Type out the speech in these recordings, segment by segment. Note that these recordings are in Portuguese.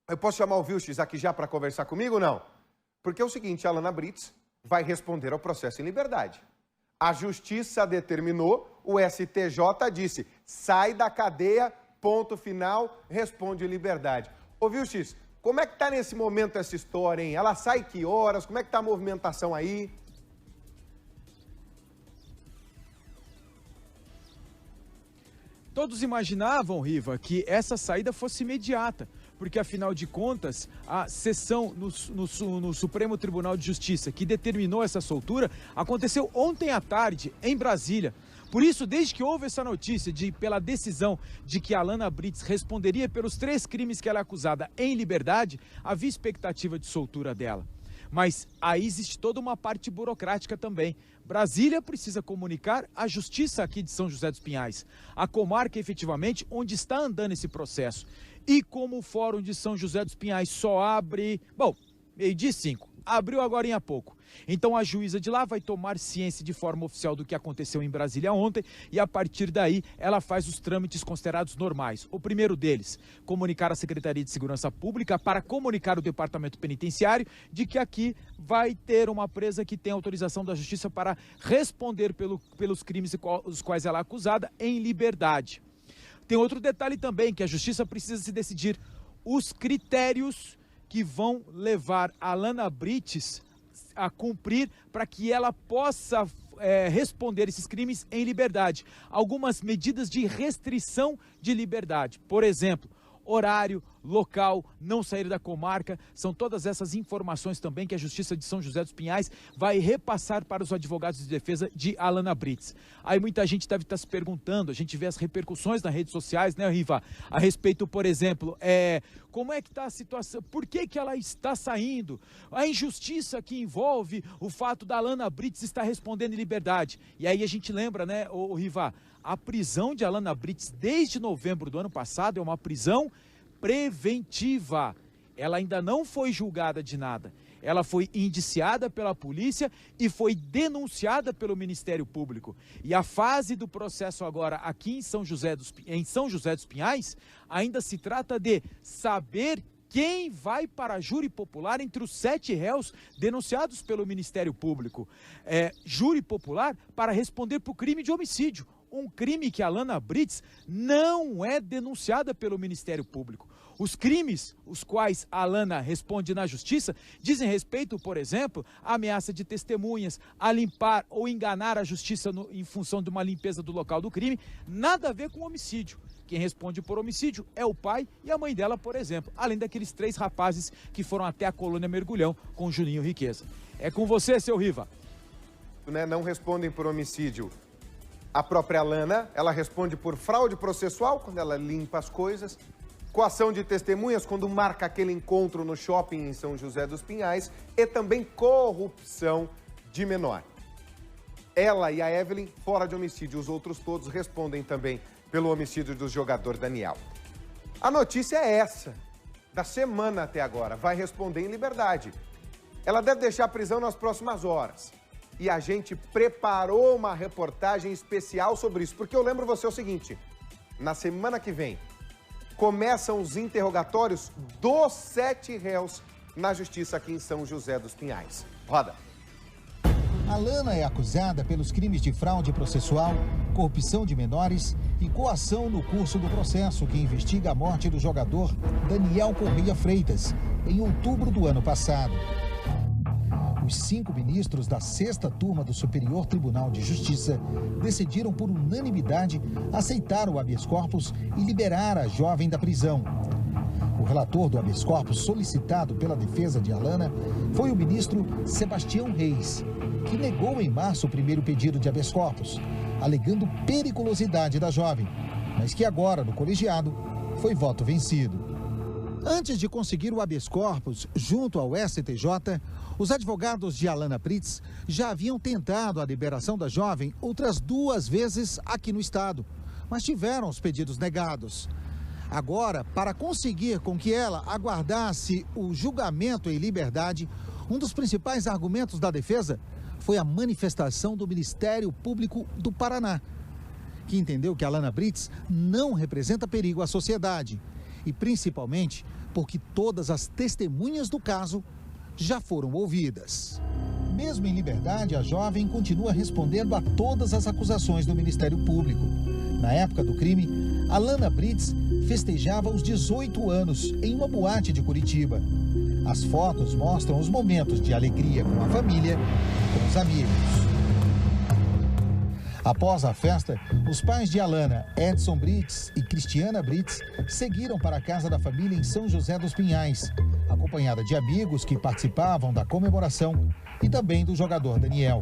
Eu posso chamar o Vilches aqui já para conversar comigo ou não? Porque é o seguinte, a Alana Britz vai responder ao processo em liberdade. A Justiça determinou, o STJ disse, sai da cadeia, ponto final, responde em liberdade. Ô Vilches, como é que tá nesse momento essa história, hein? Ela sai que horas? Como é que tá a movimentação aí? Todos imaginavam, Riva, que essa saída fosse imediata, porque afinal de contas, a sessão no Supremo Tribunal de Justiça que determinou essa soltura aconteceu ontem à tarde em Brasília. Por isso, desde que houve essa notícia pela decisão de que a Alana Britz responderia pelos 3 crimes que ela é acusada em liberdade, havia expectativa de soltura dela. Mas aí existe toda uma parte burocrática também. Brasília precisa comunicar à Justiça aqui de São José dos Pinhais, a comarca efetivamente onde está andando esse processo. E como o Fórum de São José dos Pinhais só abre, bom, 12h05, abriu agora há pouco. Então a juíza de lá vai tomar ciência de forma oficial do que aconteceu em Brasília ontem e a partir daí ela faz os trâmites considerados normais. O primeiro deles, comunicar à Secretaria de Segurança Pública para comunicar o Departamento Penitenciário de que aqui vai ter uma presa que tem autorização da Justiça para responder pelos crimes os quais ela é acusada em liberdade. Tem outro detalhe também, que a Justiça precisa se decidir os critérios que vão levar a Alana Britz a cumprir para que ela possa responder esses crimes em liberdade. Algumas medidas de restrição de liberdade, por exemplo, horário, local, não sair da comarca, são todas essas informações também que a Justiça de São José dos Pinhais vai repassar para os advogados de defesa de Alana Britz. Aí muita gente deve estar se perguntando, a gente vê as repercussões nas redes sociais, né, Riva, a respeito, por exemplo, como é que está a situação, por que ela está saindo, a injustiça que envolve o fato da Alana Britz estar respondendo em liberdade. E aí a gente lembra, né, Riva, a prisão de Alana Britz desde novembro do ano passado é uma prisão preventiva. Ela ainda não foi julgada de nada. Ela foi indiciada pela polícia e foi denunciada pelo Ministério Público. E a fase do processo agora aqui em São José dos Pinhais ainda se trata de saber quem vai para a júri popular entre os 7 réus denunciados pelo Ministério Público. Júri popular para responder por crime de homicídio. Um crime que a Alana Britz não é denunciada pelo Ministério Público. Os crimes, os quais a Alana responde na Justiça, dizem respeito, por exemplo, à ameaça de testemunhas, a limpar ou enganar a Justiça em função de uma limpeza do local do crime, nada a ver com homicídio. Quem responde por homicídio é o pai e a mãe dela, por exemplo, além daqueles 3 rapazes que foram até a colônia Mergulhão com Juninho Riqueza. É com você, seu Riva. Não respondem por homicídio. A própria Alana, ela responde por fraude processual, quando ela limpa as coisas, coação de testemunhas, quando marca aquele encontro no shopping em São José dos Pinhais, e também corrupção de menor. Ela e a Evelyn, fora de homicídio, os outros todos respondem também pelo homicídio do jogador Daniel. A notícia é essa, da semana até agora, vai responder em liberdade. Ela deve deixar a prisão nas próximas horas. E a gente preparou uma reportagem especial sobre isso, porque eu lembro você o seguinte, na semana que vem, começam os interrogatórios dos 7 réus na Justiça aqui em São José dos Pinhais. Roda. Alana é acusada pelos crimes de fraude processual, corrupção de menores e coação no curso do processo que investiga a morte do jogador Daniel Correia Freitas, em outubro do ano passado. Os 5 ministros da 6ª turma do Superior Tribunal de Justiça decidiram por unanimidade aceitar o habeas corpus e liberar a jovem da prisão. O relator do habeas corpus solicitado pela defesa de Alana foi o ministro Sebastião Reis, que negou em março o primeiro pedido de habeas corpus, alegando periculosidade da jovem, mas que agora, no colegiado, foi voto vencido. Antes de conseguir o habeas corpus junto ao STJ, os advogados de Alana Britz já haviam tentado a liberação da jovem outras 2 vezes aqui no estado, mas tiveram os pedidos negados. Agora, para conseguir com que ela aguardasse o julgamento em liberdade, um dos principais argumentos da defesa foi a manifestação do Ministério Público do Paraná, que entendeu que Alana Britz não representa perigo à sociedade e, principalmente, porque todas as testemunhas do caso já foram ouvidas. Mesmo em liberdade, a jovem continua respondendo a todas as acusações do Ministério Público. Na época do crime, Alana Brits festejava os 18 anos em uma boate de Curitiba. As fotos mostram os momentos de alegria com a família e com os amigos. Após a festa, os pais de Alana, Edson Brits e Cristiana Brits, seguiram para a casa da família em São José dos Pinhais, acompanhada de amigos que participavam da comemoração e também do jogador Daniel.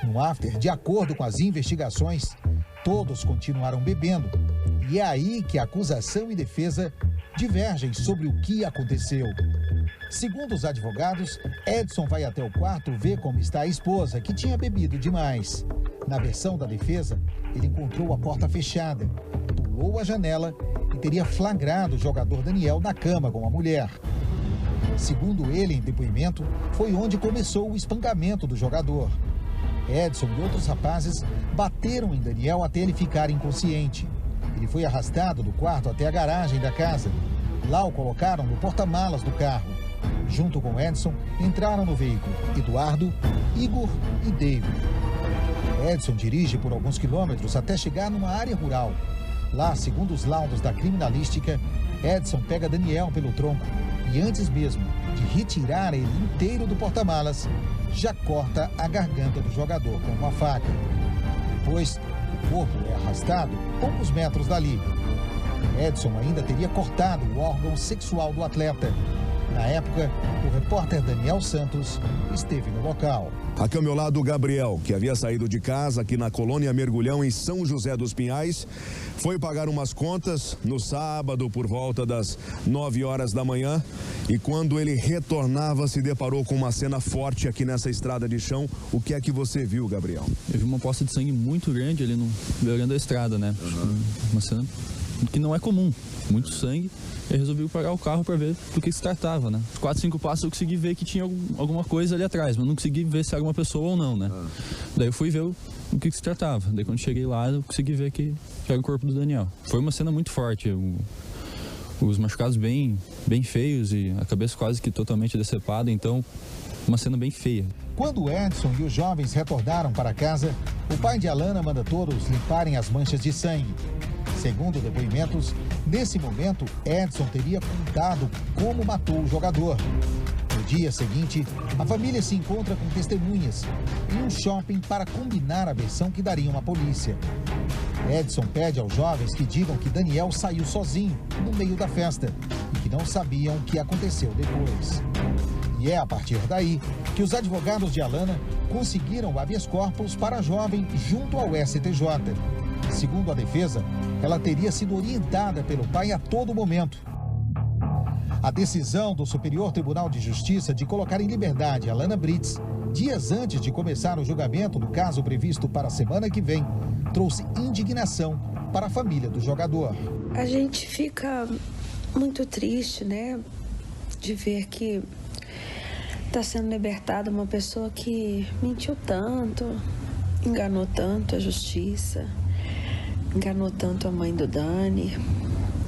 No after, de acordo com as investigações, todos continuaram bebendo. E é aí que a acusação e defesa divergem sobre o que aconteceu. Segundo os advogados, Edson vai até o quarto ver como está a esposa, que tinha bebido demais. Na versão da defesa, ele encontrou a porta fechada, pulou a janela e teria flagrado o jogador Daniel na cama com a mulher. Segundo ele, em depoimento, foi onde começou o espancamento do jogador. Edson e outros rapazes bateram em Daniel até ele ficar inconsciente. Ele foi arrastado do quarto até a garagem da casa. Lá o colocaram no porta-malas do carro. Junto com Edson, entraram no veículo Eduardo, Igor e David. Edson dirige por alguns quilômetros até chegar numa área rural. Lá, segundo os laudos da criminalística, Edson pega Daniel pelo tronco e antes mesmo de retirar ele inteiro do porta-malas, já corta a garganta do jogador com uma faca. Depois, o corpo é arrastado poucos metros dali. Edson ainda teria cortado o órgão sexual do atleta. Na época, o repórter Daniel Santos esteve no local. Aqui ao meu lado o Gabriel, que havia saído de casa aqui na colônia Mergulhão, em São José dos Pinhais. Foi pagar umas contas no sábado por volta das 9 horas da manhã. E quando ele retornava, se deparou com uma cena forte aqui nessa estrada de chão. O que é que você viu, Gabriel? Eu vi uma poça de sangue muito grande ali no beirando da estrada, né? Uma cena que não é comum, muito sangue. Eu resolvi parar o carro para ver do que se tratava, né? 4, 5 passos eu consegui ver que tinha alguma coisa ali atrás, mas não consegui ver se era uma pessoa ou não, né? Daí eu fui ver o que se tratava. Daí quando cheguei lá, eu consegui ver que era o corpo do Daniel. Foi uma cena muito forte. Os machucados bem feios e a cabeça quase que totalmente decepada, então uma cena bem feia. Quando Edson e os jovens retornaram para casa, o pai de Alana manda todos limparem as manchas de sangue. Segundo depoimentos, nesse momento, Edson teria contado como matou o jogador. No dia seguinte, a família se encontra com testemunhas em um shopping para combinar a versão que dariam à polícia. Edson pede aos jovens que digam que Daniel saiu sozinho no meio da festa e que não sabiam o que aconteceu depois. E é a partir daí que os advogados de Alana conseguiram o habeas corpus para a jovem junto ao STJ. Segundo a defesa, ela teria sido orientada pelo pai a todo momento. A decisão do Superior Tribunal de Justiça de colocar em liberdade Alana Brits, dias antes de começar o julgamento do caso previsto para a semana que vem, trouxe indignação para a família do jogador. A gente fica muito triste, né, de ver que está sendo libertada uma pessoa que mentiu tanto, enganou tanto a justiça, enganou tanto a mãe do Dani,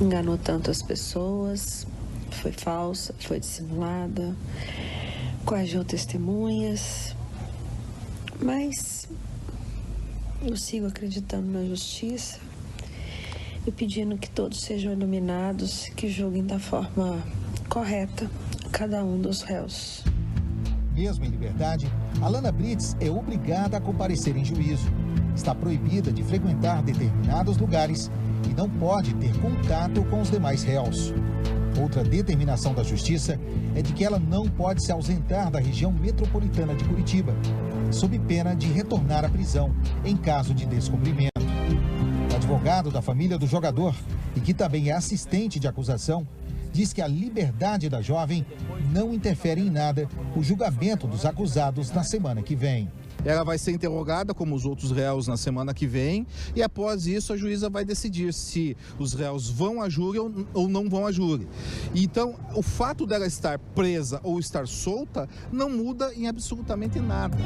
enganou tanto as pessoas, foi falsa, foi dissimulada, coagiu testemunhas, mas eu sigo acreditando na justiça e pedindo que todos sejam iluminados, que julguem da forma correta cada um dos réus. Mesmo em liberdade, Alana Brits é obrigada a comparecer em juízo. Está proibida de frequentar determinados lugares e não pode ter contato com os demais réus. Outra determinação da Justiça é de que ela não pode se ausentar da região metropolitana de Curitiba, sob pena de retornar à prisão em caso de descumprimento. O advogado da família do jogador, e que também é assistente de acusação, diz que a liberdade da jovem não interfere em nada o julgamento dos acusados na semana que vem. Ela vai ser interrogada como os outros réus na semana que vem e após isso a juíza vai decidir se os réus vão a júri ou não vão a júri. Então, o fato dela estar presa ou estar solta não muda em absolutamente nada.